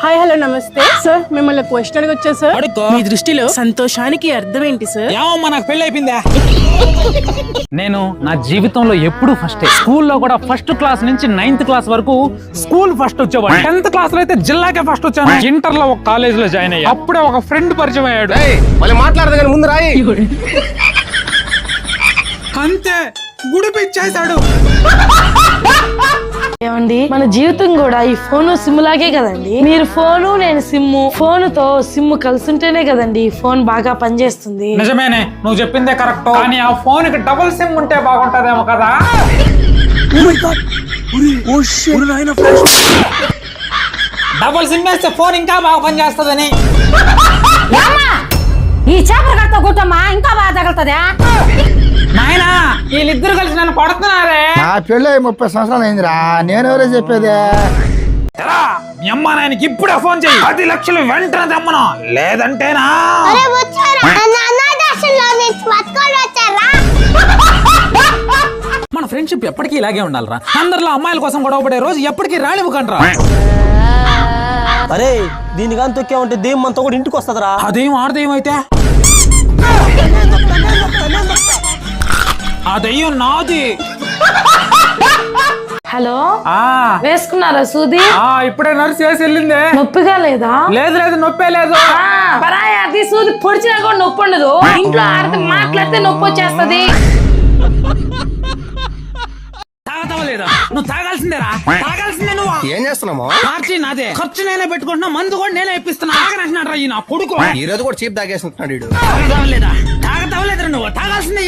Hi hello నమస్తే sir, మిమ్మల్ని question అడగొచ్చా sir? మీ దృష్టిలో సంతోషానికి అర్థం ఏంటి సార్? ఏమమ్మా నాకు పెళ్లి అయిపోయిందా? నేను నా జీవితంలో ఎప్పుడు ఫస్ట్ స్కూల్లో కూడా ఫస్ట్ క్లాస్ నుంచి 9th క్లాస్ వరకు స్కూల్ ఫస్ట్ వచ్చేవాడు. 10th క్లాస్ లో అయితే జిల్లాకే ఫస్ట్ వచ్చాను. ఇంటర్ లో ఒక కాలేజ్ లో జాయిన్ అయ్యా. అప్పుడే ఒక ఫ్రెండ్ పరిచయం అయ్యాడు. మళ్ళీ మాట్లాడదు కానీ ముందు రాయి. అంతే గుడిపిచ్చేశాడు. ఏమండి, మన జీవితం కూడా ఈ ఫోను సిమ్ లాగే కదండి. మీరు ఫోను, నేను సిమ్ము. ఫోన్ తో సిమ్ కలిసి ఉంటేనే కదండి ఫోన్ బాగా పనిచేస్తుంది. నిజమేనే, నువ్వు చెప్పిందే కరెక్ట్. కానీ ఆ ఫోన్ కి డబుల్ సిమ్ ఉంటే బాగుంటదేమో కదా. డబుల్ సిమ్ వేస్తే ఫోన్ ఇంకా బాగా పనిచేస్తుందని. ఈ చేపలు కడతా కూటమ్మా ఇంకా బాగా తగులుతుందా? నాయనా, వీళ్ళిద్దరు కలిసి నన్ను కొడుతున్నారే. నా పెళ్ళి 30 సంవత్సరాలు అయిందిరా, నేనెవరో చెప్పేదే. మీ అమ్మ నాయనకి ఇప్పుడే ఫోన్ చెయ్యి. 10 లక్షలు వెంటనే తెమ్మను, లేదంటేనా. మన ఫ్రెండ్షిప్ ఎప్పటికీ ఇలాగే ఉండాలరా. అందరిలో అమ్మాయిల కోసం గొడవపడే రోజు ఎప్పటికీ రానివ్వకండ్రా. అరే దీని కానీ తొక్కే ఉంటే దేం మనతో కూడా ఇంటికి వస్తుందిరా. అదేం ఆడదేం అయితే అదయ్యం నాది. హలో, ఆ వేసుకున్నారా సూది? ఇప్పుడే నర్సు చేసి వెళ్ళిందే. నొప్పిగా లేదా? లేదు లేదు, నొప్పే లేదు. పరాయి అది సూది పొడిచినా కూడా నొప్పి ఉండదు. ఇంట్లో ఆడితే మాట్లాడితే నొప్పి వచ్చేస్తది. తాగతావలేదా? నువ్వు తాగాల్సిందేరా, తాగాల్సిందే. నువ్వు ఏం చేస్తున్నామో? పార్టీ నాదే, ఖర్చు నేనే పెట్టుకుంటున్నా, మందు కూడా నేనే ఇప్పిస్తున్నా. తాగనంటున్నాడు రా ఈ నా కొడుకు. ఈ రోజు కూడా చీప్ తాగేస్తున్నాడు. తాగతావలేదా? తాగతావలేదురా, నువ్వు తాగాల్సిందే.